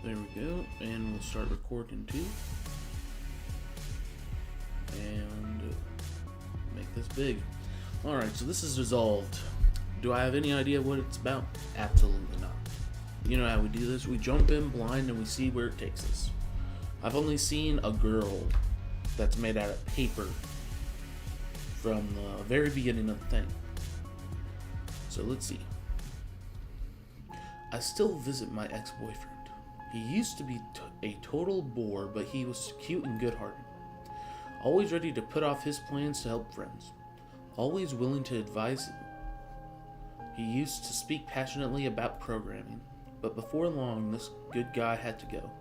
There we go, and we'll start recording too. And make this big. Alright, so this is Dissolved. Do I have any idea what it's about? Absolutely not. You know how we do this? We jump in blind and we see where it takes us. I've only seen a girl that's made out of paper from the very beginning of the thing. So let's see. I still visit my ex-boyfriend. He used to be a total bore, but he was cute and good-hearted. Always ready to put off his plans to help friends. Always willing to advise. He used to speak passionately about programming, but before long, this good guy had to go.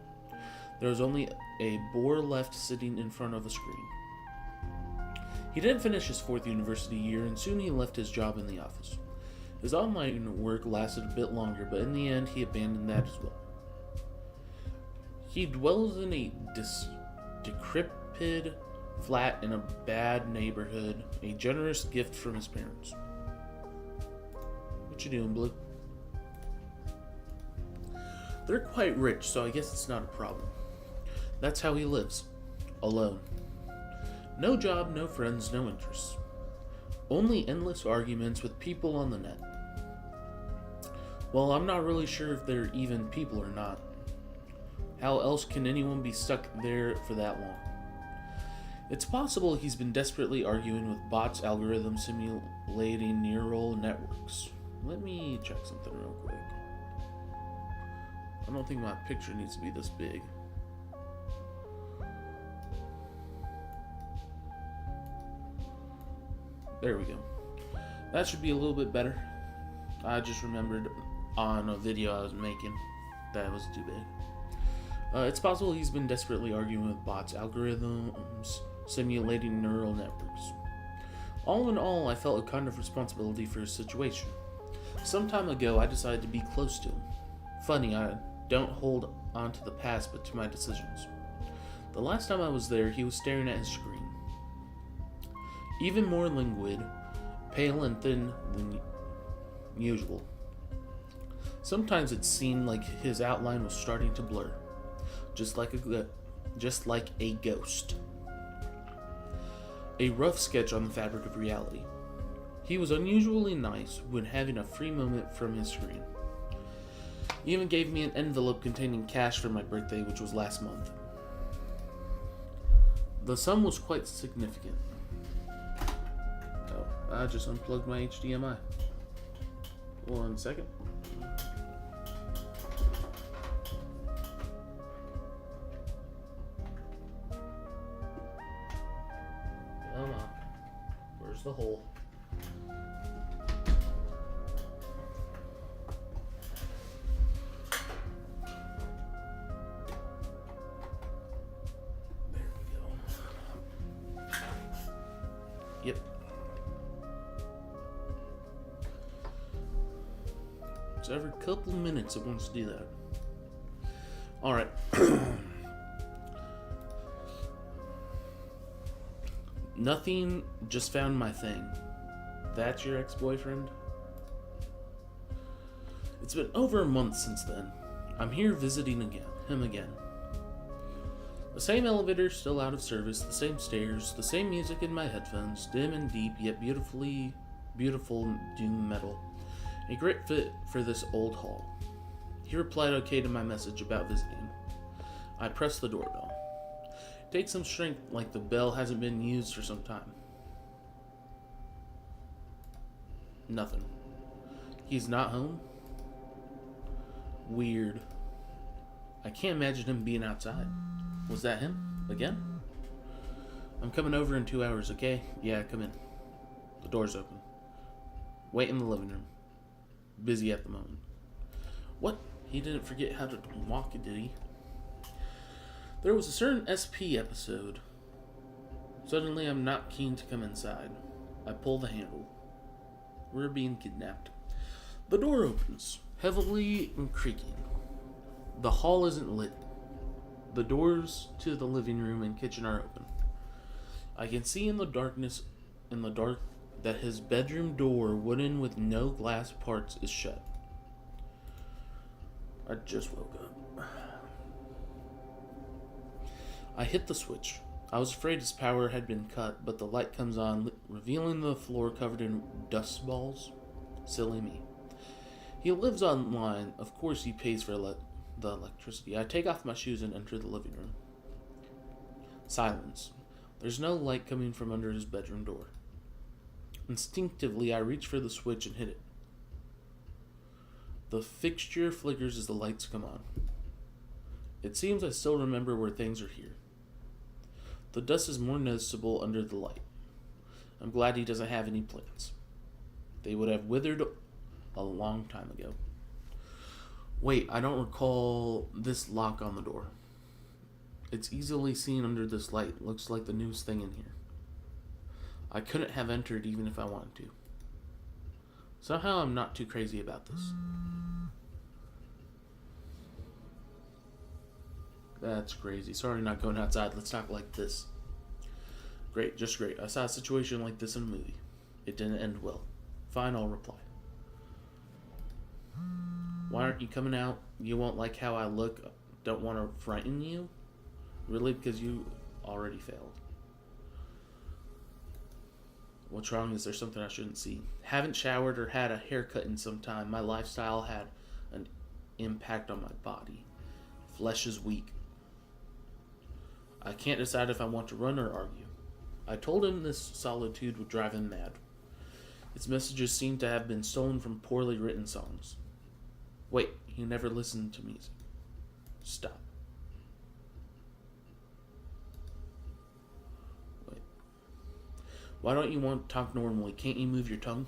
There was only a bore left sitting in front of a screen. He didn't finish his 4th university year, and soon he left his job in the office. His online work lasted a bit longer, but in the end, he abandoned that as well. He dwells in a decrepit flat in a bad neighborhood, a generous gift from his parents. What you doing, Blue? They're quite rich, so I guess it's not a problem. That's how he lives. Alone. No job, no friends, no interests. Only endless arguments with people on the net. Well, I'm not really sure if they're even people or not. How else can anyone be stuck there for that long? It's possible he's been desperately arguing with bots, algorithms simulating neural networks. Let me check something real quick. I don't think my picture needs to be this big. There we go. That should be a little bit better. I just remembered on a video I was making that it was too big. It's possible he's been desperately arguing with bots, algorithms, simulating neural networks. All in all, I felt a kind of responsibility for his situation. Some time ago, I decided to be close to him. Funny, I don't hold on to the past, but to my decisions. The last time I was there, he was staring at his screen. Even more languid, pale and thin than usual. Sometimes it seemed like his outline was starting to blur, just like a ghost. A rough sketch on the fabric of reality. He was unusually nice when having a free moment from his screen. He even gave me an envelope containing cash for my birthday, which was last month. The sum was quite significant. Oh, I just unplugged my HDMI. 1 second. Come on. Where's the hole? There we go. Yep. So every couple minutes it wants to do that. Alright. Nothing, just found my thing. That's your ex-boyfriend? It's been over a month since then. I'm here visiting him again. The same elevator still out of service, the same stairs, the same music in my headphones, dim and deep, yet beautiful doom metal. A great fit for this old hall. He replied okay to my message about visiting. I pressed the doorbell. Takes some strength, like the bell hasn't been used for some time. Nothing. He's not home? Weird. I can't imagine him being outside. Was that him? Again? I'm coming over in 2 hours, okay? Yeah, come in. The door's open. Wait in the living room. Busy at the moment. What? He didn't forget how to walk, did he? There was a certain SP episode. Suddenly, I'm not keen to come inside. I pull the handle. We're being kidnapped. The door opens, heavily and creaking. The hall isn't lit. The doors to the living room and kitchen are open. I can see in the dark that his bedroom door, wooden with no glass parts, is shut. I just woke up. I hit the switch. I was afraid his power had been cut, but the light comes on, revealing the floor covered in dust balls. Silly me. He lives online. Of course he pays for the electricity. I take off my shoes and enter the living room. Silence. There's no light coming from under his bedroom door. Instinctively, I reach for the switch and hit it. The fixture flickers as the lights come on. It seems I still remember where things are here. The dust is more noticeable under the light. I'm glad he doesn't have any plants. They would have withered a long time ago. Wait, I don't recall this lock on the door. It's easily seen under this light. Looks like the newest thing in here. I couldn't have entered even if I wanted to. Somehow I'm not too crazy about this. That's crazy. Sorry, not going outside. Let's talk like this. Great, just great. I saw a situation like this in a movie. It didn't end well. Fine, I'll reply. Why aren't you coming out? You won't like how I look? Don't want to frighten you? Really? Because you already failed. What's wrong? Is there something I shouldn't see? Haven't showered or had a haircut in some time. My lifestyle had an impact on my body. Flesh is weak. I can't decide if I want to run or argue. I told him this solitude would drive him mad. Its messages seemed to have been stolen from poorly written songs. Wait, he never listened to music. Stop. Wait. Why don't you want to talk normally? Can't you move your tongue?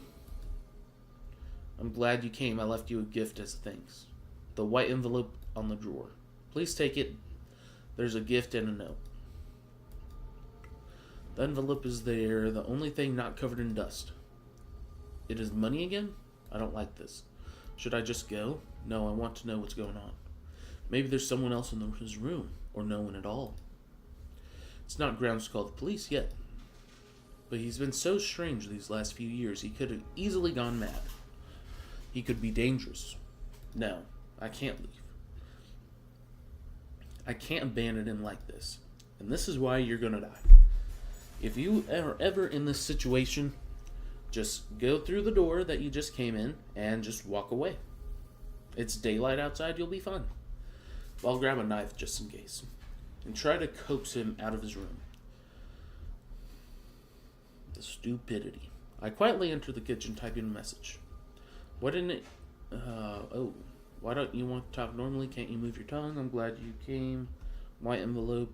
I'm glad you came. I left you a gift as thanks. The white envelope on the drawer. Please take it. There's a gift and a note. The envelope is there, the only thing not covered in dust. It is money again? I don't like this. Should I just go? No, I want to know what's going on. Maybe there's someone else in his room, or no one at all. It's not grounds to call the police yet. But he's been so strange these last few years, he could have easily gone mad. He could be dangerous. No, I can't leave. I can't abandon him like this. And this is why you're gonna die. If you are ever in this situation, just go through the door that you just came in and just walk away. It's daylight outside, you'll be fine. I'll grab a knife just in case. And try to coax him out of his room. The stupidity. I quietly enter the kitchen typing a message. Why didn't it... Why don't you want to talk normally? Can't you move your tongue? I'm glad you came. White envelope.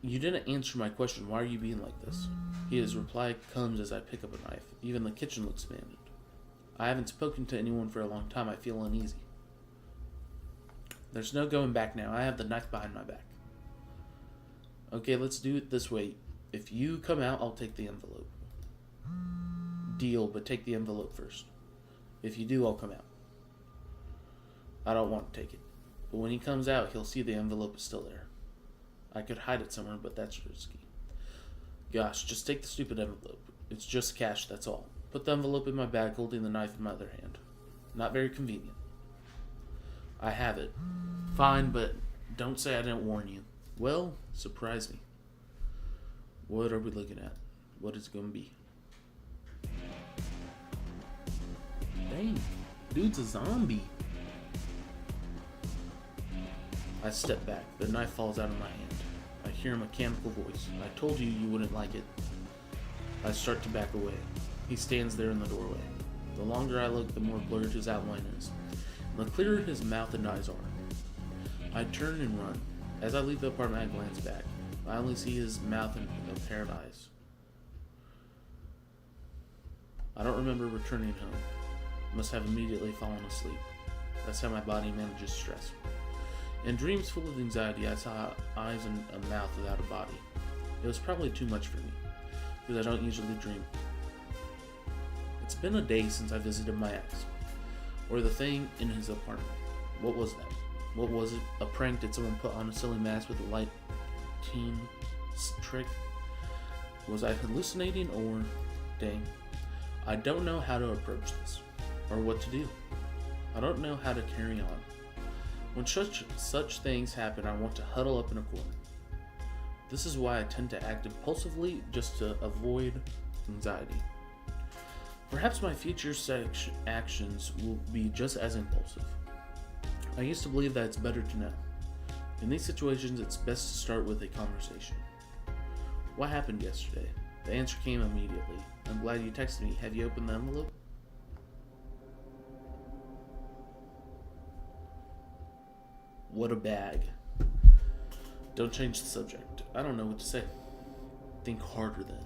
You didn't answer my question. Why are you being like this? His reply comes as I pick up a knife. Even the kitchen looks abandoned. I haven't spoken to anyone for a long time. I feel uneasy. There's no going back now. I have the knife behind my back. Okay, let's do it this way. If you come out, I'll take the envelope. Deal, but take the envelope first. If you do, I'll come out. I don't want to take it. But when he comes out, he'll see the envelope is still there. I could hide it somewhere, but that's risky. Gosh, just take the stupid envelope. It's just cash, that's all. Put the envelope in my bag, holding the knife in my other hand. Not very convenient. I have it. Fine, but don't say I didn't warn you. Well, surprise me. What are we looking at? What is it going to be? Dang, dude's a zombie. I step back. The knife falls out of my hand. I hear a mechanical voice. I told you wouldn't like it. I start to back away. He stands there in the doorway. The longer I look, the more blurred his outline is, and the clearer his mouth and eyes are. I turn and run. As I leave the apartment, I glance back. I only see his mouth and a pair of eyes. I don't remember returning home. Must have immediately fallen asleep. That's how my body manages stress. In dreams full of anxiety, I saw eyes and a mouth without a body. It was probably too much for me, because I don't usually dream. It's been a day since I visited my ex, or the thing in his apartment. What was that? What was it? A prank? Did someone put on a silly mask with a light teen trick? Was I hallucinating or... Dang. I don't know how to approach this, or what to do. I don't know how to carry on. When such things happen, I want to huddle up in a corner. This is why I tend to act impulsively just to avoid anxiety. Perhaps my future actions will be just as impulsive. I used to believe that it's better to know. In these situations, it's best to start with a conversation. What happened yesterday? The answer came immediately. I'm glad you texted me. Have you opened the envelope? What a bag. Don't change the subject. I don't know what to say. Think harder then.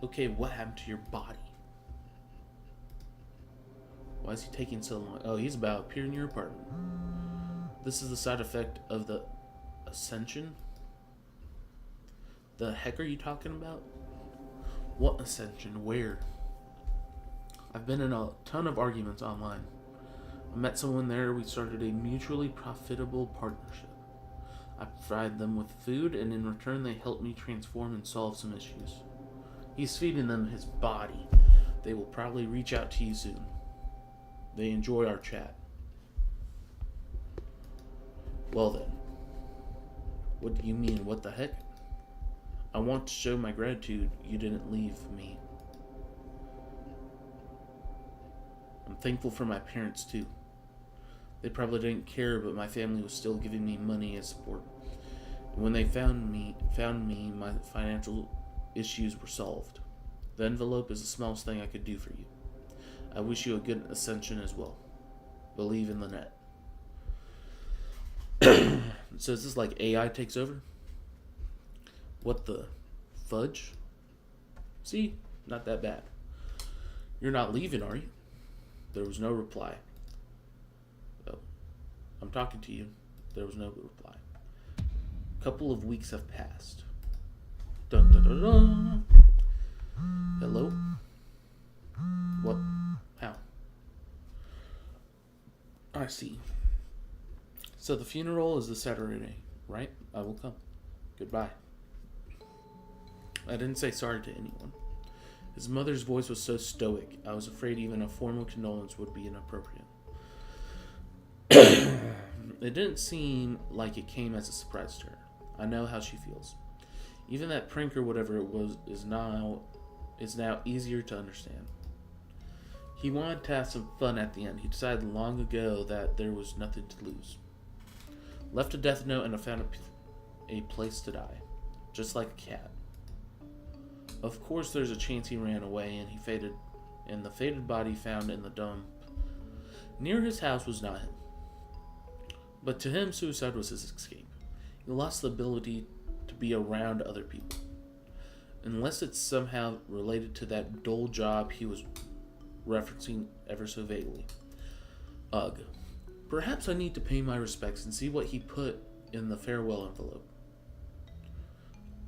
Okay, what happened to your body? Why is he taking so long? Oh, he's about to appear in your apartment. This is the side effect of the ascension? The heck are you talking about? What ascension? Where? I've been in a ton of arguments online. I met someone there. We started a mutually profitable partnership. I provided them with food, and in return they helped me transform and solve some issues. He's feeding them his body. They will probably reach out to you soon. They enjoy our chat. Well then. What do you mean, what the heck? I want to show my gratitude you didn't leave me. I'm thankful for my parents too. They probably didn't care, but my family was still giving me money as support. And when they found me, my financial issues were solved. The envelope is the smallest thing I could do for you. I wish you a good ascension as well. Believe in the net. So is this like AI takes over? What the fudge? See? Not that bad. You're not leaving, are you? There was no reply. Oh, I'm talking to you. There was no reply. A couple of weeks have passed. Dun dun dun dun. Hello? What? How? I see. So the funeral is this Saturday, right? I will come. Goodbye. I didn't say sorry to anyone. His mother's voice was so stoic, I was afraid even a formal condolence would be inappropriate. It didn't seem like it came as a surprise to her. I know how she feels. Even that prank or whatever it was is now easier to understand. He wanted to have some fun at the end. He decided long ago that there was nothing to lose. Left a death note and I found a place to die. Just like a cat. Of course there's a chance he ran away and the faded body found in the dump near his house was not him. But to him, suicide was his escape. He lost the ability to be around other people. Unless it's somehow related to that dull job he was referencing ever so vaguely. Ugh. Perhaps I need to pay my respects and see what he put in the farewell envelope.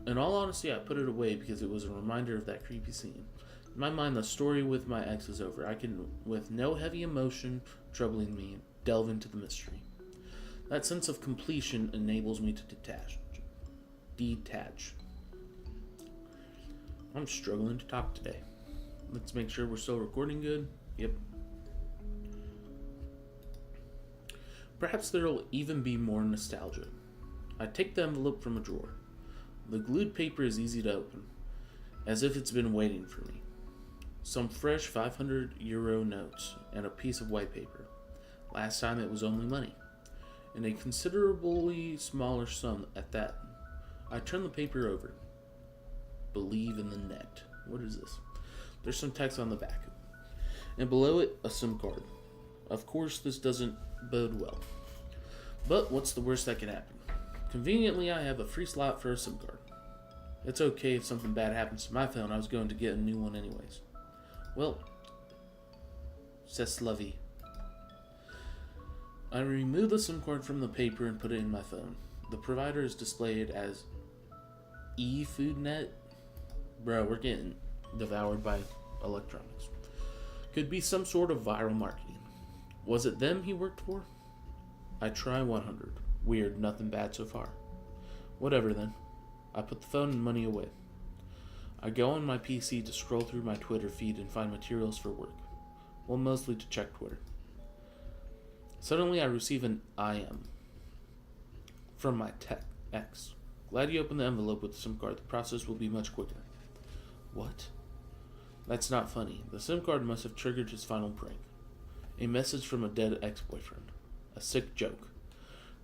In all honesty, I put it away because it was a reminder of that creepy scene. In my mind, the story with my ex is over. I can, with no heavy emotion troubling me, delve into the mystery. That sense of completion enables me to detach. I'm struggling to talk today. Let's make sure we're still recording good. Yep. Perhaps there'll even be more nostalgia. I take the envelope from a drawer. The glued paper is easy to open, as if it's been waiting for me. Some fresh €500 notes and a piece of white paper. Last time it was only money, and a considerably smaller sum at that. I turn the paper over. Believe in the net. What is this? There's some text on the back, and below it, a SIM card. Of course, this doesn't bode well. But what's the worst that can happen? Conveniently, I have a free slot for a SIM card. It's okay if something bad happens to my phone. I was going to get a new one anyways. Well, c'est la vie. I remove the SIM card from the paper and put it in my phone. The provider is displayed as eFoodNet. Bro, we're getting devoured by electronics. Could be some sort of viral marketing. Was it them he worked for? I try 100. Weird, nothing bad so far. Whatever then. I put the phone and money away. I go on my PC to scroll through my Twitter feed and find materials for work. Well, mostly to check Twitter. Suddenly I receive an IM. from my tech ex. Glad you opened the envelope with the SIM card. The process will be much quicker. What? That's not funny. The SIM card must have triggered his final prank. A message from a dead ex-boyfriend. A sick joke.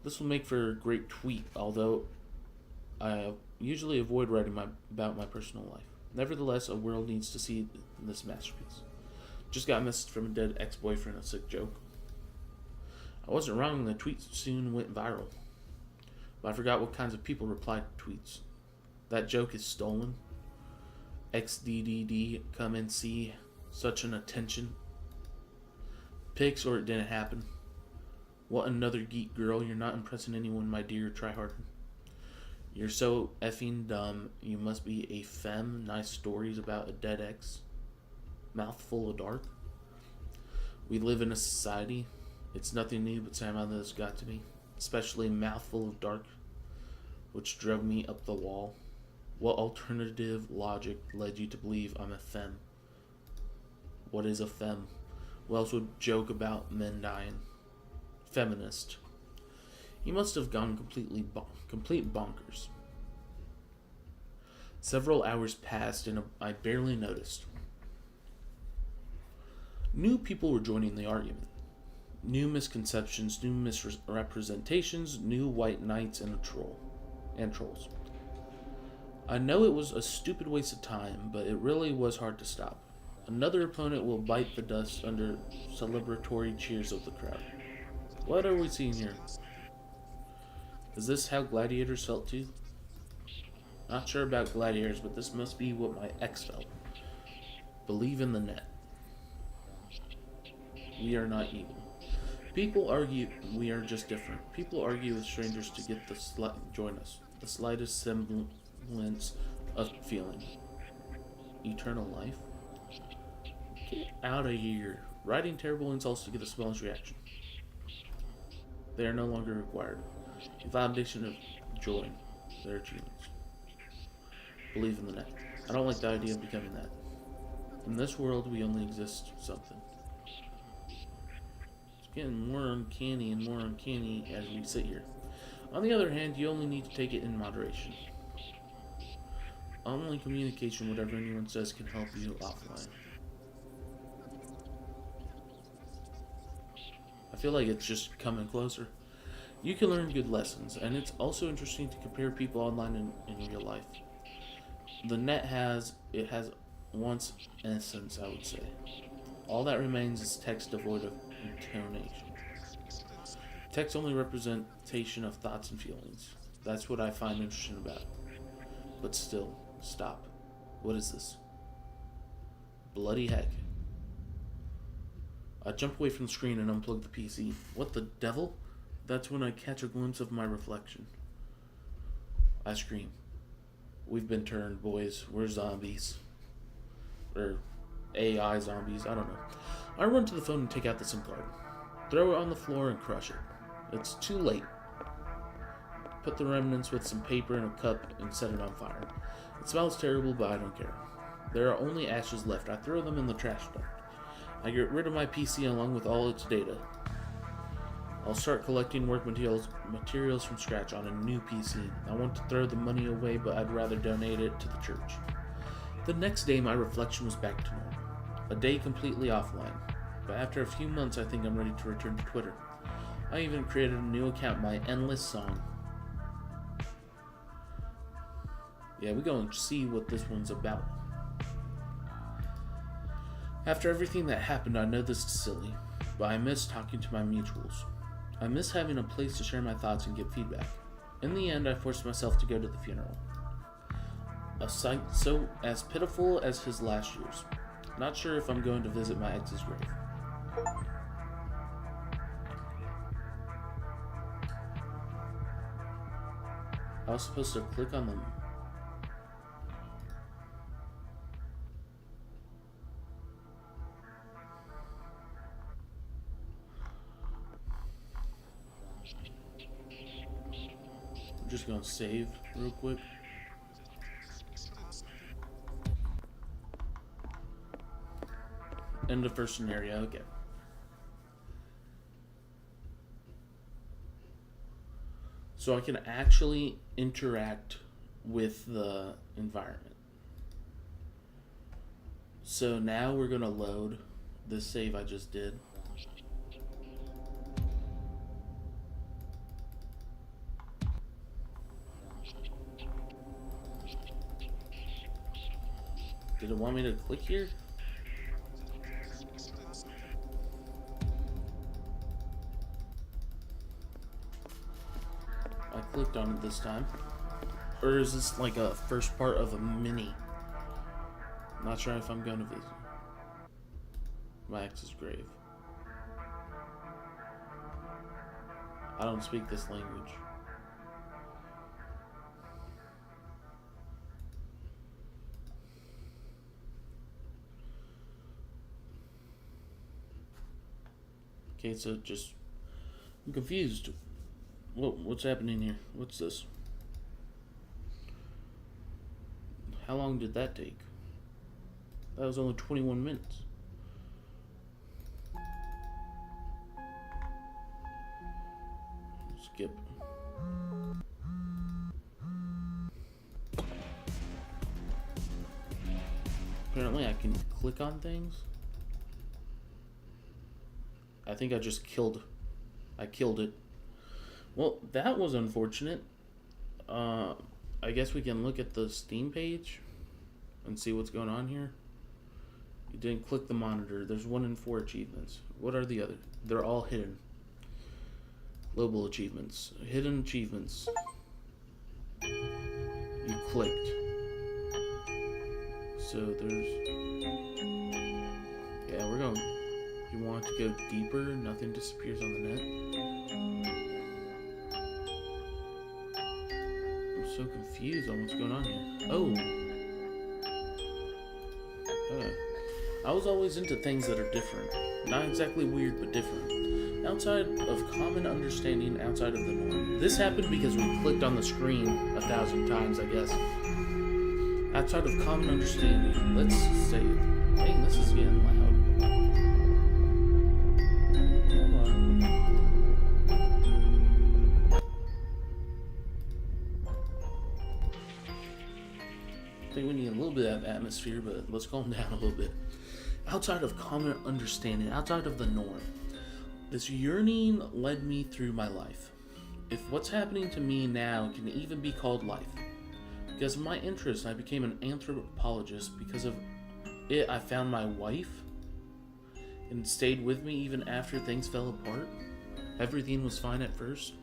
This will make for a great tweet, although I usually avoid writing about my personal life. Nevertheless, a world needs to see this masterpiece. Just got a message from a dead ex-boyfriend, a sick joke. I wasn't wrong, the tweet soon went viral. But I forgot what kinds of people replied to tweets. That joke is stolen. XDDD, come and see. Such an attention. Pics or it didn't happen. What another geek girl, you're not impressing anyone, my dear tryhard. You're so effing dumb. You must be a femme. Nice stories about a dead ex. Mouthful of dark. We live in a society. It's nothing new, but somehow this got to me. Especially mouthful of dark, which drove me up the wall. What alternative logic led you to believe I'm a femme? What is a femme? Who else would joke about men dying? Feminist. He must have gone complete bonkers. Several hours passed and I barely noticed. New people were joining the argument. New misconceptions, new misrepresentations, new white knights and trolls. I know it was a stupid waste of time, but it really was hard to stop. Another opponent will bite the dust under celebratory cheers of the crowd. What are we seeing here? Is this how gladiators felt too? Not sure about gladiators, but this must be what my ex felt. Believe in the net. We are not evil. People argue we are just different. People argue with strangers to get join us. The slightest semblance of feeling. Eternal life? Get out of here. Writing terrible insults to get the smallest reaction. They are no longer required. The foundation of joy. Their achievements. Believe in the net. I don't like the idea of becoming that. In this world, we only exist something. It's getting more uncanny and more uncanny as we sit here. On the other hand, you only need to take it in moderation. Online communication, whatever anyone says, can help you offline. I feel like it's just coming closer. You can learn good lessons, and it's also interesting to compare people online and in real life. The net has once essence, I would say. All that remains is text devoid of intonation. Text only representation of thoughts and feelings. That's what I find interesting about it. But still, stop. What is this? Bloody heck. I jump away from the screen and unplug the PC. What the devil? That's when I catch a glimpse of my reflection. I scream. We've been turned, boys. We're zombies. Or AI zombies, I don't know. I run to the phone and take out the SIM card. Throw it on the floor and crush it. It's too late. Put the remnants with some paper in a cup and set it on fire. It smells terrible, but I don't care. There are only ashes left. I throw them in the trash dump. I get rid of my PC along with all its data. I'll start collecting work materials from scratch on a new PC. I want to throw the money away, but I'd rather donate it to the church. The next day, my reflection was back to normal. A day completely offline. But after a few months, I think I'm ready to return to Twitter. I even created a new account, my Endless Song. Yeah, we're going to see what this one's about. After everything that happened, I know this is silly, but I miss talking to my mutuals. I miss having a place to share my thoughts and get feedback. In the end, I forced myself to go to the funeral. A sight so as pitiful as his last years. Not sure if I'm going to visit my ex's grave. I was supposed to click on them. I'm just gonna save real quick. End of first scenario, okay. so I can actually interact with the environment. So now we're going to load this save I just did. Did it want me to click here? I clicked on it this time. Or is this like a first part of a mini? I'm not sure if I'm going to visit Max's grave. I don't speak this language. Okay, so just... I'm confused. What's happening here? What's this? How long did that take? That was only 21 minutes. Skip. Apparently I can click on things. I think I just killed it. Well, that was unfortunate. I guess we can look at the Steam page and see what's going on here. You didn't click the monitor. There's 1 in 4 achievements. What are the other? They're all hidden. Global achievements. Hidden achievements. You clicked. So there's... Yeah, we're going... You want to go deeper? Nothing disappears on the net. I'm so confused on what's going on here. Oh. I was always into things that are different. Not exactly weird, but different. Outside of common understanding, outside of the norm. This happened because we clicked on the screen 1,000 times, I guess. Outside of common understanding, let's say it. Dang, this is getting loud. Hold on. I think we need a little bit of atmosphere, but let's calm down a little bit. Outside of common understanding, outside of the norm, this yearning led me through my life. If what's happening to me now can even be called life. Because of my interest, I became an anthropologist. Because of it, I found my wife and stayed with me even after things fell apart. Everything was fine at first.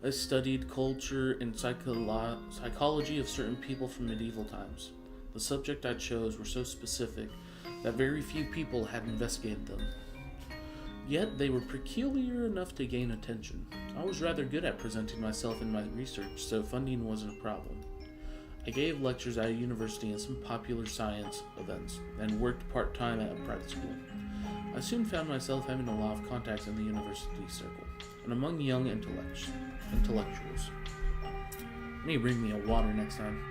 I studied culture and psychology of certain people from medieval times. The subject I chose were so specific that very few people had investigated them. Yet they were peculiar enough to gain attention. I was rather good at presenting myself in my research, so funding wasn't a problem. I gave lectures at a university and some popular science events, and worked part-time at a private school. I soon found myself having a lot of contacts in the university circle, and among young intellectuals. May bring me a water next time.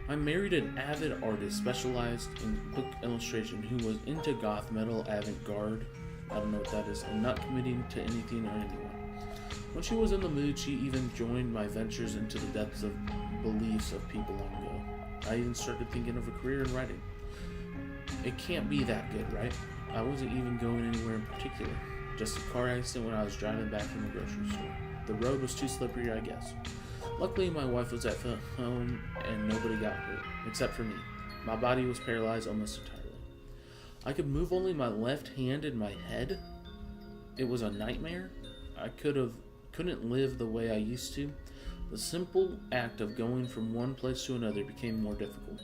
I married an avid artist specialized in book illustration who was into goth metal avant-garde, I don't know what that is, and not committing to anything or anyone. When she was in the mood, she even joined my ventures into the depths of beliefs of people long ago. I even started thinking of a career in writing. It can't be that good, right? I wasn't even going anywhere in particular. Just a car accident when I was driving back from the grocery store. The road was too slippery, I guess. Luckily, my wife was at home and nobody got hurt, except for me. My body was paralyzed almost entirely. I could move only my left hand and my head. It was a nightmare. I couldn't live the way I used to. The simple act of going from one place to another became more difficult.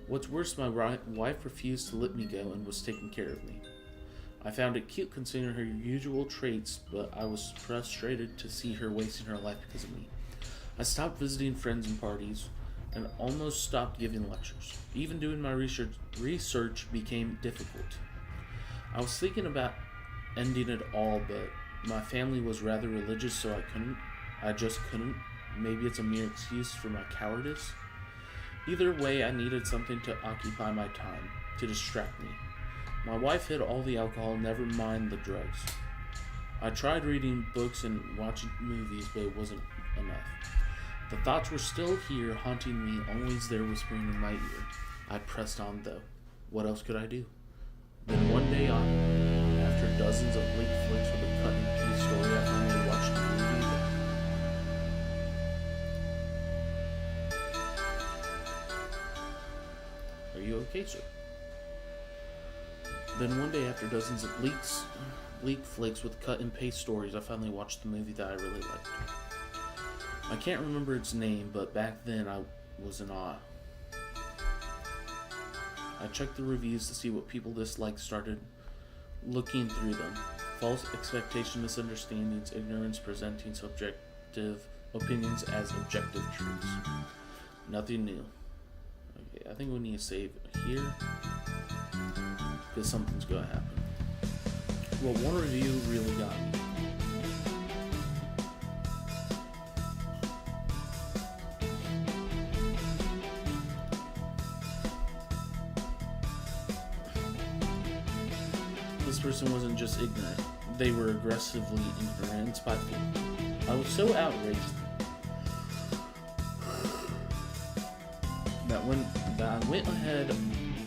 What's worse, my wife refused to let me go and was taking care of me. I found it cute considering her usual traits, but I was frustrated to see her wasting her life because of me. I stopped visiting friends and parties and almost stopped giving lectures. Even doing my research became difficult. I was thinking about ending it all, but my family was rather religious, so I just couldn't. Maybe it's a mere excuse for my cowardice. Either way, I needed something to occupy my time, to distract me. My wife hid all the alcohol, never mind the drugs. I tried reading books and watching movies, but it wasn't enough. The thoughts were still here, haunting me, always there whispering in my ear. I pressed on, though. What else could I do? Then one day on, after dozens of bleak flicks with a cut and paste story, I finally watched the movie. Are you okay, sir? Then one day, after dozens of bleak flicks with cut and paste stories, I finally watched the movie that I really liked. I can't remember its name, but back then I was in awe. I checked the reviews to see what people disliked, started looking through them. False expectation, misunderstandings, ignorance, presenting subjective opinions as objective truths. Nothing new. Okay, I think we need to save here, because something's going to happen. Well, one review really got me. This person wasn't just ignorant, they were aggressively ignorant and spiteful. I was so outraged that I went ahead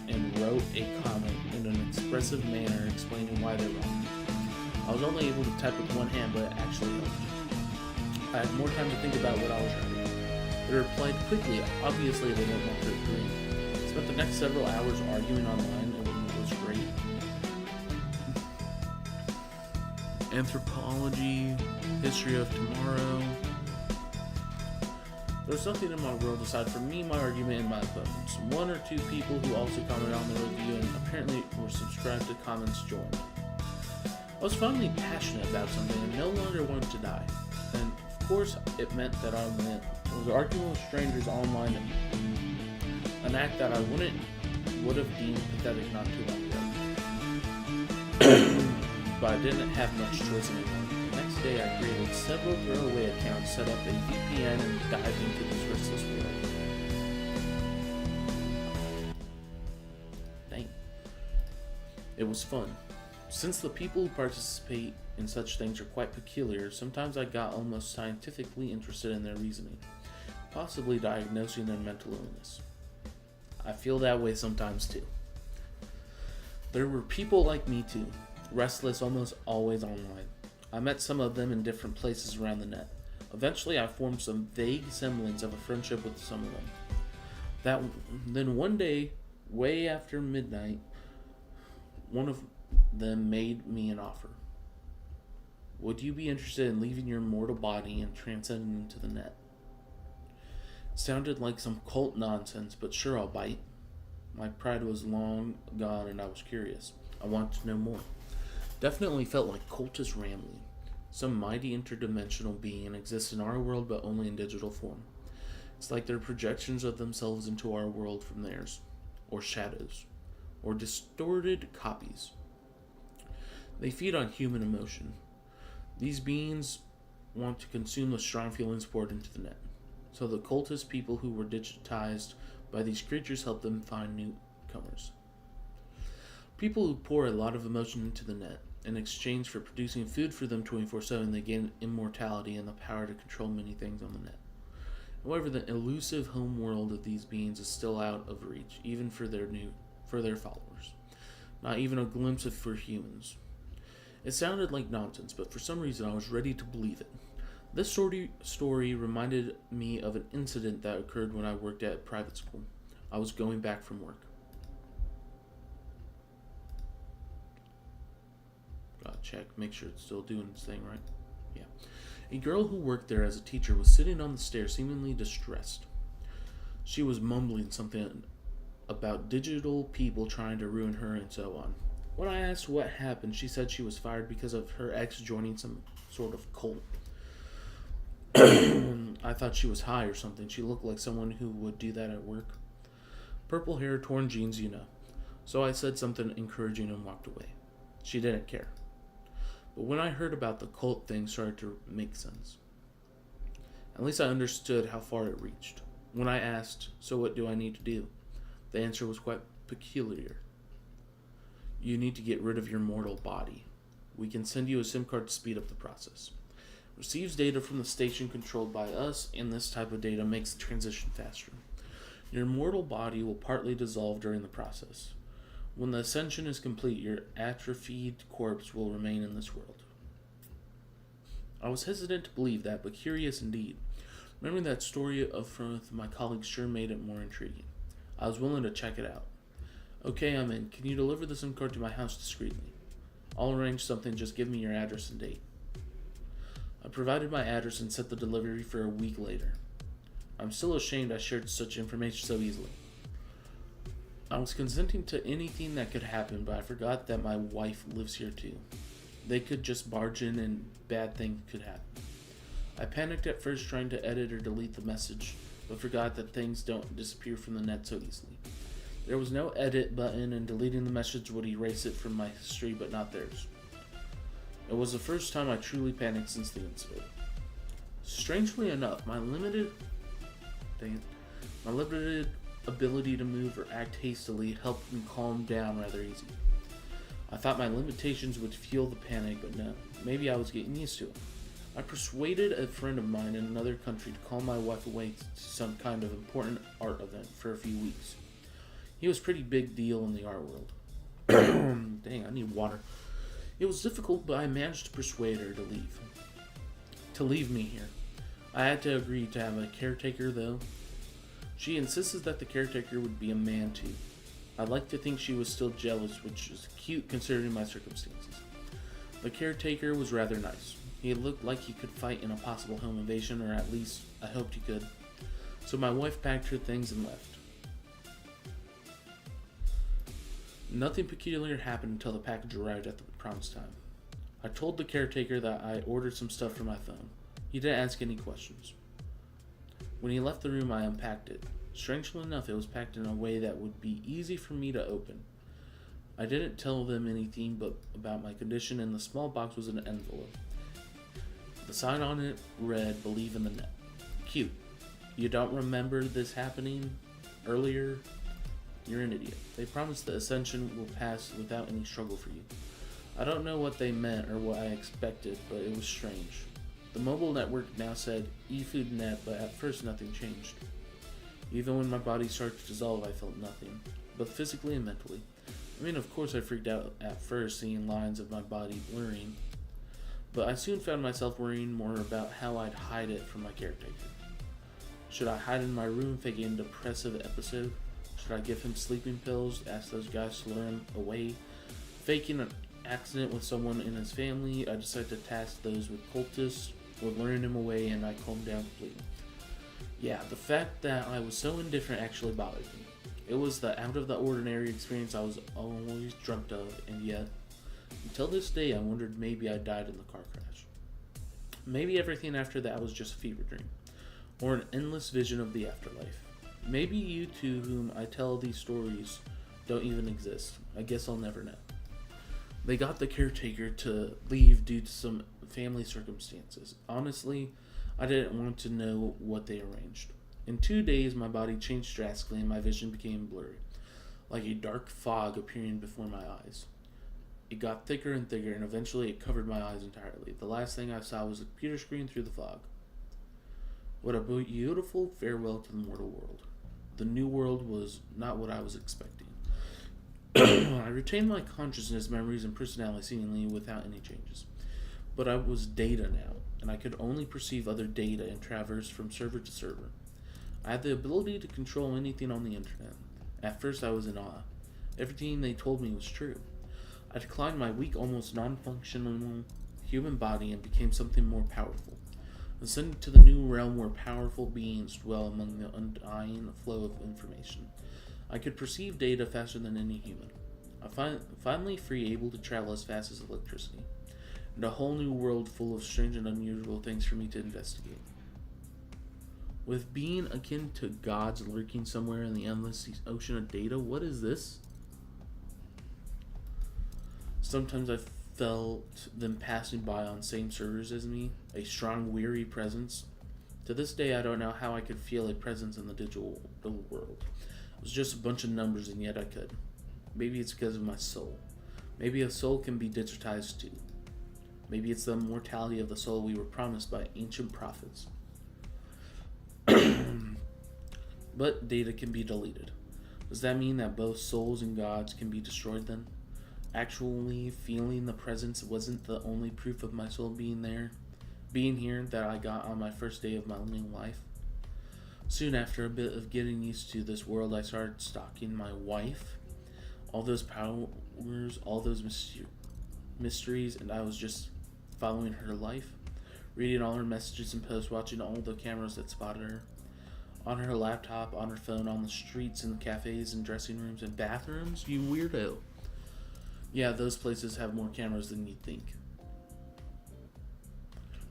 and wrote a comment in an expressive manner explaining why they're wrong. I was only able to type with one hand, but it actually helped. I had more time to think about what I was writing. They replied quickly. Obviously, they didn't want to agree. Spent the next several hours arguing online, and it was great. Anthropology, history of tomorrow. There was something in my world aside from me, my argument, and my opponents. One or two people who also commented on the review and apparently were subscribed to comments joined. I was finally passionate about something and no longer wanted to die. And of course, it meant that I was arguing with strangers online, an act that I would have deemed pathetic not too long ago. But I didn't have much choice anymore. The next day, I created several throwaway accounts, set up a VPN, and dived into this restless world. Dang. It was fun. Since the people who participate in such things are quite peculiar, sometimes I got almost scientifically interested in their reasoning, possibly diagnosing their mental illness. I feel that way sometimes too. There were people like me too, restless almost always online. I met some of them in different places around the net. Eventually I formed some vague semblance of a friendship with some of them. Then one day, way after midnight, one of them made me an offer. Would you be interested in leaving your mortal body and transcending into the net? It sounded like some cult nonsense, but sure, I'll bite. My pride was long gone and I was curious. I wanted to know more. Definitely felt like cultist rambling. Some mighty interdimensional being exists in our world but only in digital form. It's like they're projections of themselves into our world from theirs, or shadows, or distorted copies. They feed on human emotion. These beings want to consume the strong feelings poured into the net. So the cultist people who were digitized by these creatures help them find newcomers. People who pour a lot of emotion into the net. In exchange for producing food for them 24/7, they gain immortality and the power to control many things on the net. However, the elusive home world of these beings is still out of reach, even for their followers. Not even a glimpse of for humans. It sounded like nonsense, but for some reason I was ready to believe it. This story reminded me of an incident that occurred when I worked at private school. I was going back from work. Gotta check, make sure it's still doing its thing, right? Yeah. A girl who worked there as a teacher was sitting on the stairs, seemingly distressed. She was mumbling something about digital people trying to ruin her and so on. When I asked what happened, she said she was fired because of her ex joining some sort of cult. I thought she was high or something. She looked like someone who would do that at work. Purple hair, torn jeans, you know. So I said something encouraging and walked away. She didn't care. But when I heard about the cult thing, started to make sense. At least I understood how far it reached. When I asked, so what do I need to do? The answer was quite peculiar. You need to get rid of your mortal body. We can send you a SIM card to speed up the process. receives data from the station controlled by us, and this type of data makes the transition faster. Your mortal body will partly dissolve during the process. When the ascension is complete, your atrophied corpse will remain in this world. I was hesitant to believe that, but curious indeed. Remembering that story of my colleagues sure made it more intriguing. I was willing to check it out. Okay, I'm in. Can you deliver the SIM card to my house discreetly? I'll arrange something, just give me your address and date. I provided my address and set the delivery for a week later. I'm still ashamed I shared such information so easily. I was consenting to anything that could happen, but I forgot that my wife lives here too. They could just barge in and bad things could happen. I panicked at first trying to edit or delete the message, but forgot that things don't disappear from the net so easily. There was no edit button, and deleting the message would erase it from my history, but not theirs. It was the first time I truly panicked since the incident. Strangely enough, my limited ability to move or act hastily helped me calm down rather easy. I thought my limitations would fuel the panic, but no, maybe I was getting used to it. I persuaded a friend of mine in another country to call my wife away to some kind of important art event for a few weeks. He was a pretty big deal in the art world. Dang, I need water. It was difficult, but I managed to persuade her to leave. To leave me here. I had to agree to have a caretaker, though. She insisted that the caretaker would be a man, too. I like to think she was still jealous, which is cute considering my circumstances. The caretaker was rather nice. He looked like he could fight in a possible home invasion, or at least I hoped he could. So my wife packed her things and left. Nothing peculiar happened until the package arrived at the promised time. I told the caretaker that I ordered some stuff from my phone. He didn't ask any questions. When he left the room, I unpacked it. Strangely enough, it was packed in a way that would be easy for me to open. I didn't tell them anything but about my condition, and the small box was an envelope. The sign on it read, "Believe in the net." Cute. You don't remember this happening earlier? You're an idiot. They promised the ascension will pass without any struggle for you. I don't know what they meant or what I expected, but it was strange. The mobile network now said eFoodNet, but at first nothing changed. Even when my body started to dissolve, I felt nothing, both physically and mentally. I mean, of course I freaked out at first, seeing lines of my body blurring, but I soon found myself worrying more about how I'd hide it from my caretaker. Should I hide in my room, fake a depressive episode? Should I give him sleeping pills, ask those guys to lure him away? Faking an accident with someone in his family, I decided to task those with cultists with luring him away, and I calmed down completely. Yeah, the fact that I was so indifferent actually bothered me. It was the out-of-the-ordinary experience I was always dreamt of, and yet, until this day, I wondered maybe I died in the car crash. Maybe everything after that was just a fever dream, or an endless vision of the afterlife. Maybe you two whom I tell these stories don't even exist. I guess I'll never know. They got the caretaker to leave due to some family circumstances. Honestly, I didn't want to know what they arranged. In 2 days, my body changed drastically and my vision became blurry, like a dark fog appearing before my eyes. It got thicker and thicker, and eventually it covered my eyes entirely. The last thing I saw was a computer screen through the fog. What a beautiful farewell to the mortal world. The new world was not what I was expecting. I retained my consciousness, memories, and personality seemingly without any changes. But I was data now, and I could only perceive other data and traverse from server to server. I had the ability to control anything on the internet. At first I was in awe. Everything they told me was true. I declined my weak, almost non-functional human body and became something more powerful. Ascended to the new realm where powerful beings dwell among the undying flow of information. I could perceive data faster than any human. I finally free, able to travel as fast as electricity, and a whole new world full of strange and unusual things for me to investigate. With being akin to gods lurking somewhere in the endless ocean of data, what is this? Sometimes I felt them passing by on same servers as me, a strong, weary presence. To this day, I don't know how I could feel a presence in the digital world. It was just a bunch of numbers, and yet I could. Maybe it's because of my soul. Maybe a soul can be digitized too. Maybe it's the immortality of the soul we were promised by ancient prophets. But data can be deleted. Does that mean that both souls and gods can be destroyed then? Actually feeling the presence wasn't the only proof of my soul being here that I got on my first day of my new life. Soon after a bit of getting used to this world, I started stalking my wife. All those powers, all those mysteries, and I was just following her life, reading all her messages and posts, watching all the cameras that spotted her. On her laptop, on her phone, on the streets, in cafes and dressing rooms and bathrooms, you weirdo. Yeah, those places have more cameras than you'd think.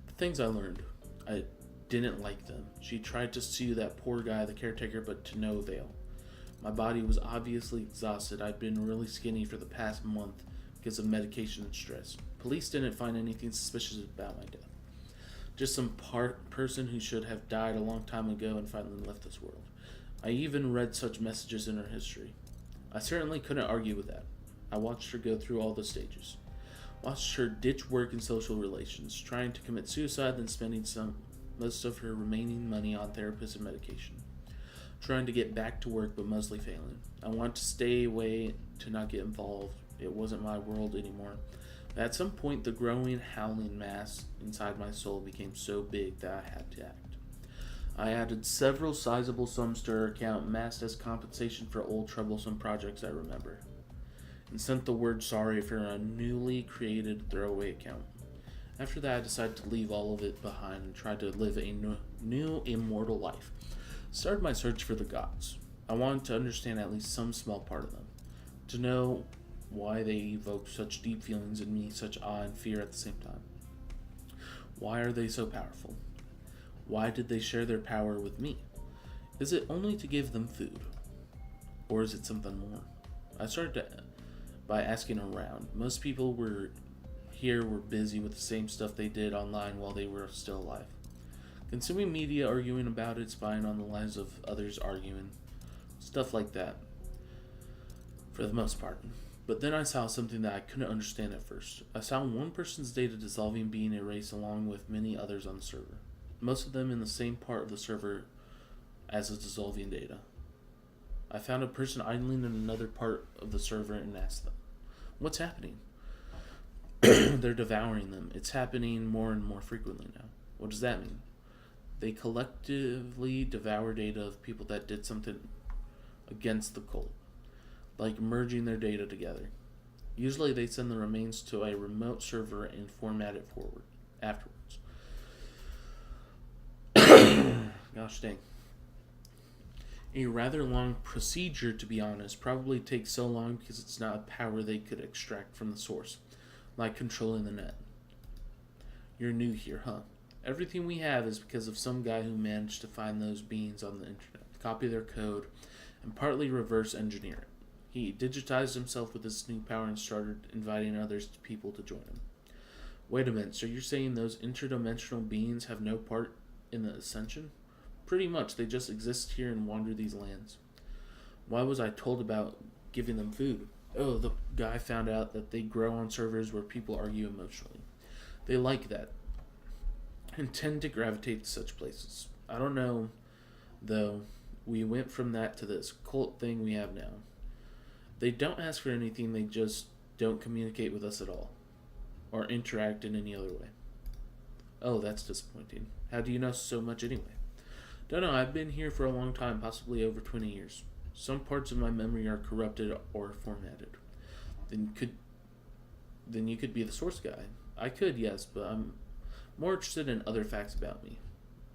The things I learned. I didn't like them. She tried to sue that poor guy, the caretaker, but to no avail. My body was obviously exhausted. I'd been really skinny for the past month because of medication and stress. Police didn't find anything suspicious about my death. Just some person who should have died a long time ago and finally left this world. I even read such messages in her history. I certainly couldn't argue with that. I watched her go through all the stages. Watched her ditch work and social relations, trying to commit suicide, then spending most of her remaining money on therapists and medication. Trying to get back to work, but mostly failing. I wanted to stay away, to not get involved. It wasn't my world anymore. At some point, the growing, howling mass inside my soul became so big that I had to act. I added several sizable sums to her account, masked as compensation for old troublesome projects I remember, and sent the word sorry for a newly created throwaway account. After that, I decided to leave all of it behind and try to live a new immortal life. Started my search for the gods. I wanted to understand at least some small part of them, to know why they evoke such deep feelings in me, such awe and fear at the same time. Why are they so powerful? Why did they share their power with me? Is it only to give them food? Or is it something more? I started by asking around. Most people were busy with the same stuff they did online while they were still alive. Consuming media, arguing about it, spying on the lives of others, arguing. Stuff like that. For the most part. But then I saw something that I couldn't understand at first. I saw one person's data dissolving, being erased along with many others on the server. Most of them in the same part of the server as the dissolving data. I found a person idling in another part of the server and asked them, "What's happening?" They're devouring them. It's happening more and more frequently now. What does that mean? They collectively devour data of people that did something against the cult, like merging their data together. Usually they send the remains to a remote server and format it forward afterwards. Gosh dang. A rather long procedure, to be honest, probably takes so long because it's not a power they could extract from the source, like controlling the net. You're new here, huh? Everything we have is because of some guy who managed to find those beings on the internet, copy their code, and partly reverse engineer it. He digitized himself with this new power and started inviting people to join him. Wait a minute, so you're saying those interdimensional beings have no part in the ascension? Pretty much, they just exist here and wander these lands. Why was I told about giving them food? Oh, the guy found out that they grow on servers where people argue emotionally. They like that, and tend to gravitate to such places. I don't know, though. We went from that to this cult thing we have now. They don't ask for anything, they just don't communicate with us at all, or interact in any other way. Oh, that's disappointing. How do you know so much anyway? Don't know, I've been here for a long time, possibly over 20 years. Some parts of my memory are corrupted or formatted. Then you could be the source guy. I could, yes, but I'm more interested in other facts about me.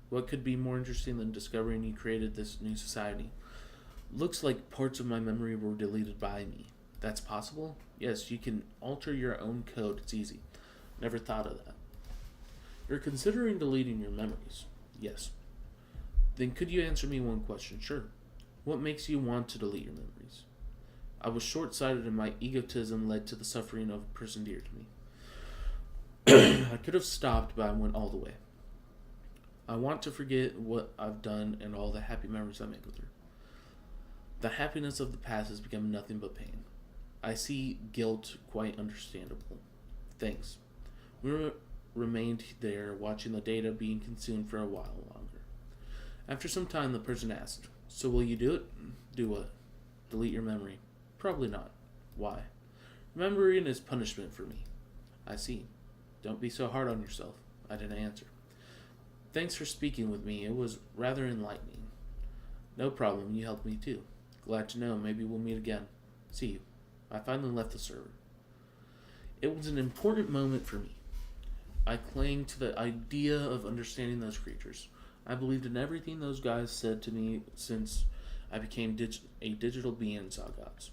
What could be more interesting than discovering you created this new society? Looks like parts of my memory were deleted by me. That's possible? Yes, you can alter your own code. It's easy. Never thought of that. You're considering deleting your memories? Yes. Then could you answer me one question? Sure. What makes you want to delete your memories? I was short-sighted and my egotism led to the suffering of a person dear to me. I could have stopped, but I went all the way. I want to forget what I've done and all the happy memories I made with her. The happiness of the past has become nothing but pain. I see guilt, quite understandable. Thanks. Remained there, watching the data being consumed for a while longer. After some time, the person asked, "So will you do it?" "Do what?" "Delete your memory." "Probably not." "Why?" "Remembering is punishment for me." "I see. Don't be so hard on yourself." I didn't answer. "Thanks for speaking with me. It was rather enlightening." "No problem. You helped me too." "Glad to know. Maybe we'll meet again." "See you." I finally left the server. It was an important moment for me. I clung to the idea of understanding those creatures. I believed in everything those guys said to me since I became a digital being and saw gods.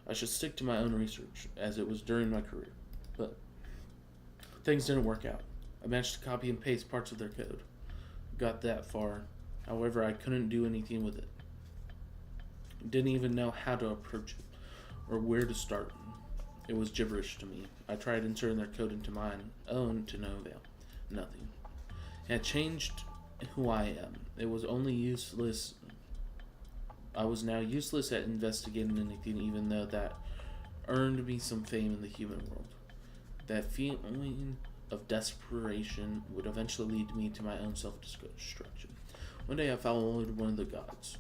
I should stick to my own research, as it was during my career. But things didn't work out. I managed to copy and paste parts of their code. Got that far. However, I couldn't do anything with it. Didn't even know how to approach it, or where to start. It was gibberish to me. I tried inserting their code into mine own to no avail. Nothing. It had changed who I am. It was only useless. I was now useless at investigating anything, even though that earned me some fame in the human world. That feeling of desperation would eventually lead me to my own self-destruction. One day I followed one of the gods.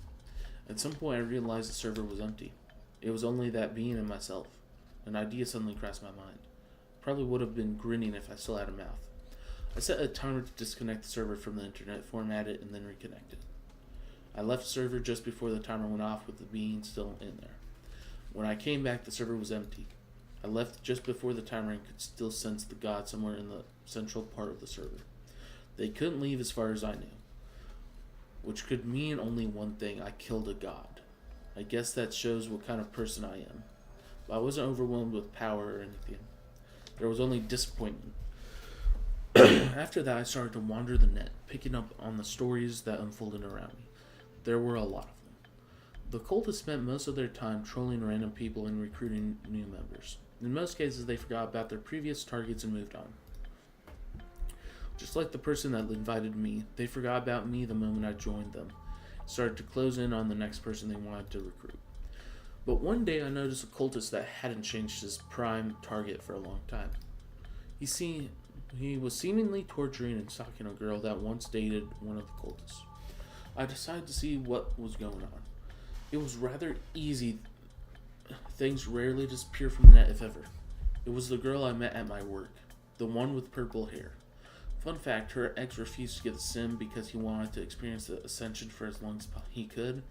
At some point I realized the server was empty. It was only that being and myself. An idea suddenly crossed my mind. Probably would have been grinning if I still had a mouth. I set a timer to disconnect the server from the internet, format it, and then reconnect it. I left the server just before the timer went off with the being still in there. When I came back, the server was empty. I left just before the timer and could still sense the god somewhere in the central part of the server. They couldn't leave as far as I knew. Which could mean only one thing: I killed a god. I guess that shows what kind of person I am. But I wasn't overwhelmed with power or anything. There was only disappointment. After that, I started to wander the net, picking up on the stories that unfolded around me. There were a lot of them. The cultists spent most of their time trolling random people and recruiting new members. In most cases, they forgot about their previous targets and moved on. Just like the person that invited me, they forgot about me the moment I joined them. Started to close in on the next person they wanted to recruit. But one day I noticed a cultist that hadn't changed his prime target for a long time. He was seemingly torturing and stalking a girl that once dated one of the cultists. I decided to see what was going on. It was rather easy. Things rarely disappear from the net, if ever. It was the girl I met at my work, the one with purple hair. Fun fact, her ex refused to get the sim because he wanted to experience the ascension for as long as he could.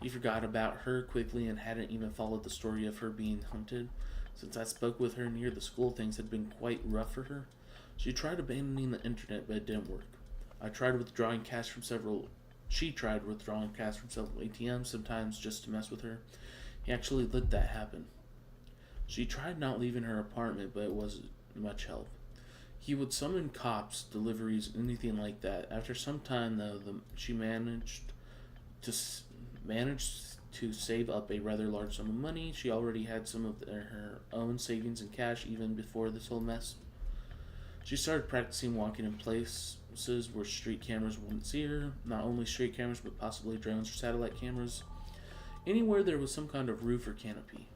He forgot about her quickly and hadn't even followed the story of her being hunted. Since I spoke with her near the school, things had been quite rough for her. She tried abandoning the internet, but it didn't work. She tried withdrawing cash from several ATMs, sometimes just to mess with her. He actually let that happen. She tried not leaving her apartment, but it wasn't much help. He would summon cops, deliveries, anything like that. After some time, though, she managed to save up a rather large sum of money. She already had some of her own savings and cash even before this whole mess. She started practicing walking in places where street cameras wouldn't see her. Not only street cameras, but possibly drones or satellite cameras. Anywhere there was some kind of roof or canopy.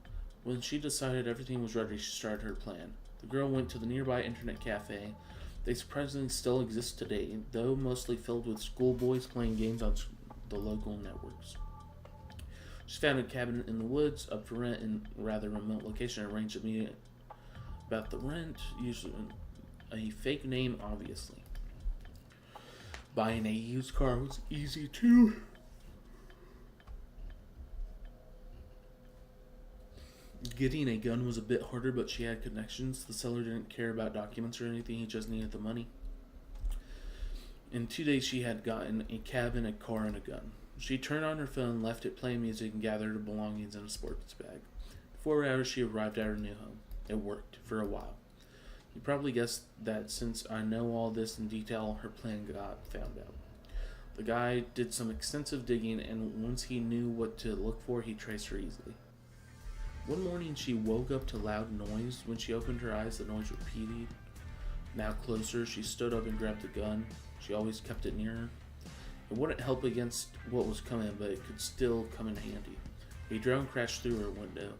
When she decided everything was ready, she started her plan. The girl went to the nearby internet cafe. They surprisingly still exist today, though mostly filled with schoolboys playing games on the local networks. She found a cabin in the woods, up for rent in a rather remote location, and arranged a meeting about the rent, using a fake name, obviously. Buying a used car was easy too. Getting a gun was a bit harder, but she had connections. The seller didn't care about documents or anything, he just needed the money. In 2 days, she had gotten a cabin, a car, and a gun. She turned on her phone, left it playing music, and gathered her belongings in a sports bag. 4 hours, she arrived at her new home. It worked, for a while. You probably guessed that since I know all this in detail, her plan got found out. The guy did some extensive digging, and once he knew what to look for, he traced her easily. One morning, she woke up to loud noise. When she opened her eyes, the noise repeated. Now closer, she stood up and grabbed the gun. She always kept it near her. It wouldn't help against what was coming, but it could still come in handy. A drone crashed through her window.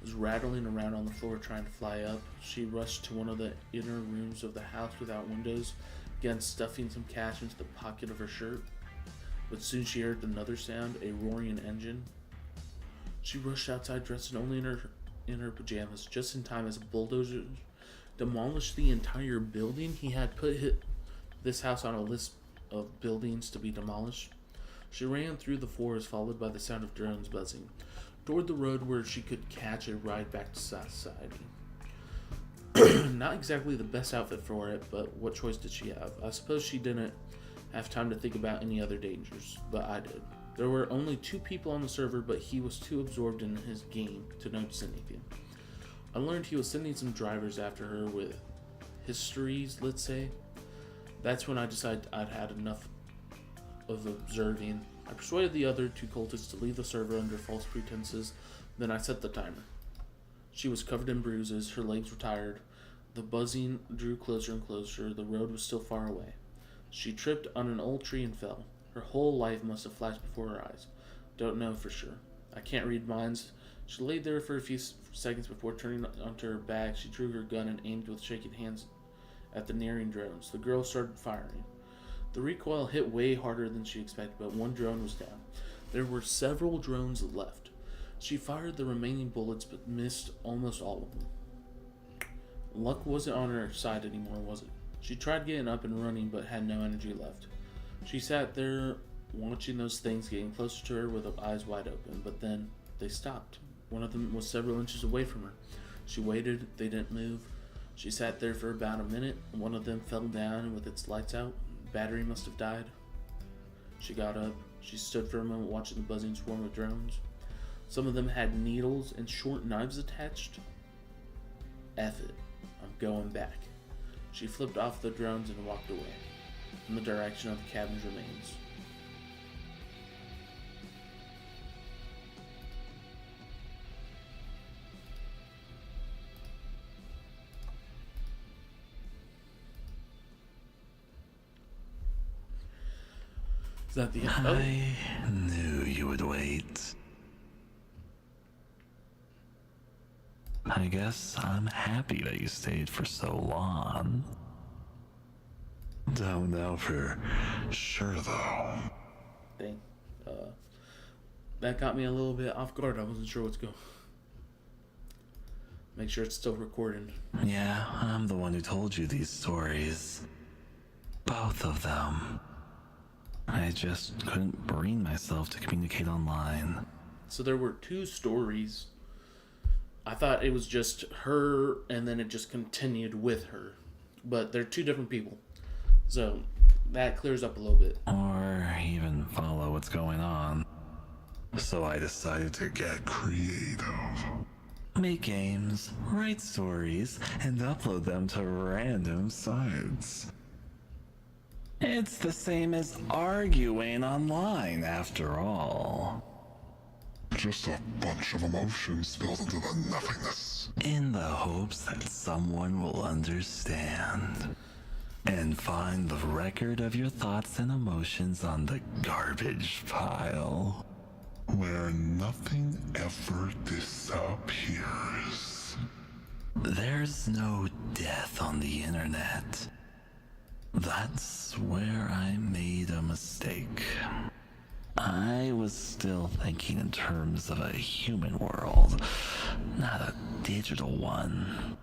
was rattling around on the floor trying to fly up. She rushed to one of the inner rooms of the house without windows, began stuffing some cash into the pocket of her shirt. But soon she heard another sound, a roaring engine. She rushed outside dressed only in her pajamas, just in time as a bulldozer demolished the entire building. He had put this house on a list of buildings to be demolished. She ran through the forest, followed by the sound of drones buzzing, toward the road where she could catch a ride back to society. Not exactly the best outfit for it, but what choice did she have? I suppose she didn't have time to think about any other dangers, but I did. There were only 2 people on the server, but he was too absorbed in his game to notice anything. I learned he was sending some drivers after her with histories, let's say. That's when I decided I'd had enough of observing. I persuaded the other 2 cultists to leave the server under false pretenses, then I set the timer. She was covered in bruises, her legs were tired, the buzzing drew closer and closer, the road was still far away. She tripped on an old tree and fell. Her whole life must have flashed before her eyes. Don't know for sure. I can't read minds. She lay there for a few seconds before turning onto her back. She drew her gun and aimed with shaking hands at the nearing drones. The girl started firing. The recoil hit way harder than she expected, but one drone was down. There were several drones left. She fired the remaining bullets, but missed almost all of them. Luck wasn't on her side anymore, was it? She tried getting up and running, but had no energy left. She sat there, watching those things getting closer to her with her eyes wide open, but then they stopped. One of them was several inches away from her. She waited, they didn't move. She sat there for about a minute. One of them fell down with its lights out. Battery must have died. She got up. She stood for a moment watching the buzzing swarm of drones. Some of them had needles and short knives attached. F it. I'm going back. She flipped off the drones and walked away in the direction of the cabin's remains. Is that the end? I knew you would wait. I guess I'm happy that you stayed for so long. Don't know for sure though. Dang. That got me a little bit off guard. I wasn't sure what's going. Make sure it's still recording. Yeah, I'm the one who told you these stories. Both of them. I just couldn't bring myself to communicate online. So there were 2 stories. I thought it was just her, and then it just continued with her. But they're 2 different people. So that clears up a little bit. Or even follow what's going on. So I decided to get creative. Make games, write stories, and upload them to random sites. It's the same as arguing online, after all. Just a bunch of emotions spilled into the nothingness. In the hopes that someone will understand. And find the record of your thoughts and emotions on the garbage pile. Where nothing ever disappears. There's no death on the internet. That's where I made a mistake. I was still thinking in terms of a human world, not a digital one.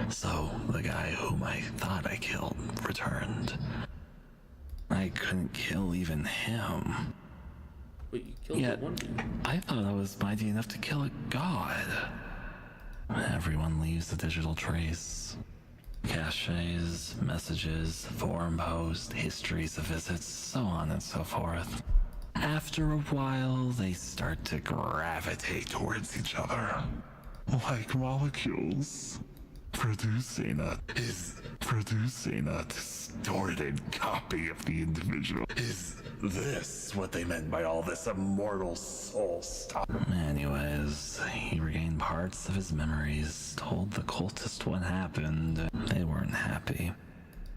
So the guy whom I thought I killed returned. I couldn't kill even him. But you killed Yet, the one dude. I thought I was mighty enough to kill a god. Everyone leaves a digital trace. Caches, messages, forum posts, histories of visits, so on and so forth. After a while, they start to gravitate towards each other. Like molecules. Producing a distorted copy of the individual. Is this what they meant by all this immortal soul stuff? Anyways, he regained parts of his memories, told the cultist what happened. They weren't happy.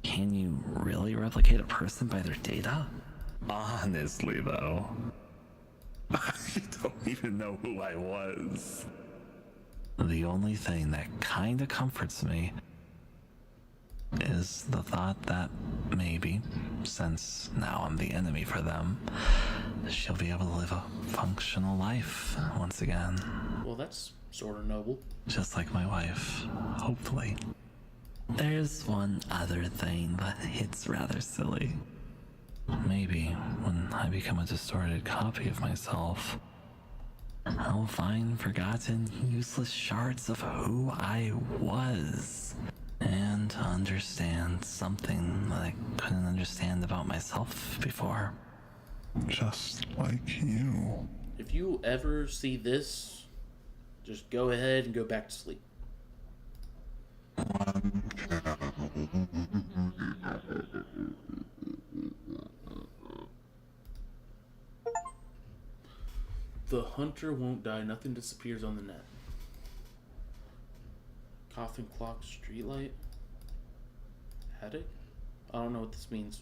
Can you really replicate a person by their data? Honestly, though, I don't even know who I was. The only thing that kinda comforts me is the thought that maybe, since now I'm the enemy for them, she'll be able to live a functional life once again. Well, that's sort of noble. Just like my wife, hopefully. There's one other thing, but it's rather silly. Maybe when I become a distorted copy of myself, I'll find forgotten, useless shards of who I was and understand something that I couldn't understand about myself before. Just like you. If you ever see this, just go ahead and go back to sleep. The hunter won't die. Nothing disappears on the net. Coffin clock, streetlight. Headache? I don't know what this means.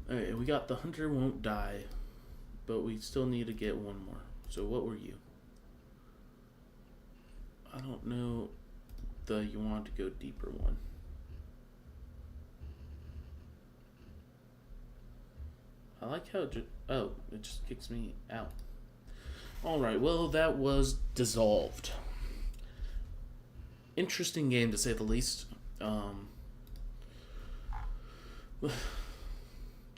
Alright, we got the hunter won't die, but we still need to get one more. So what were you? I don't know the you want to go deeper one. I like how it just kicks me out. Alright, well, that was Dissolved. Interesting game, to say the least.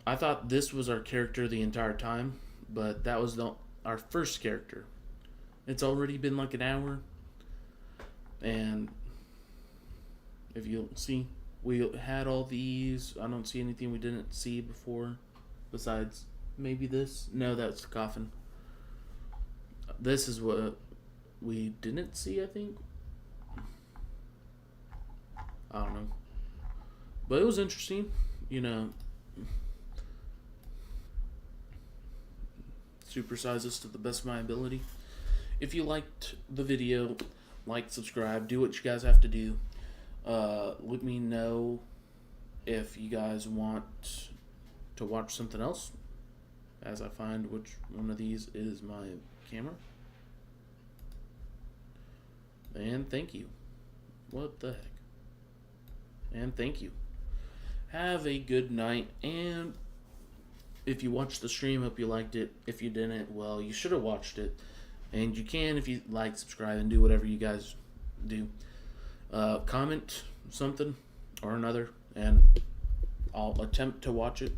I thought this was our character the entire time, but that was our first character. It's already been like an hour, and if you'll see, we had all these. I don't see anything we didn't see before. Besides, maybe this? No, that's the coffin. This is what we didn't see, I think. I don't know. But it was interesting, you know. Supersize this to the best of my ability. If you liked the video, like, subscribe, do what you guys have to do. Let me know if you guys want to watch something else, as I find which one of these is my camera. And thank you. What the heck? And thank you. Have a good night, and if you watched the stream, hope you liked it. If you didn't, well, you should have watched it. And you can, if you like, subscribe, and do whatever you guys do. Comment something or another, and I'll attempt to watch it.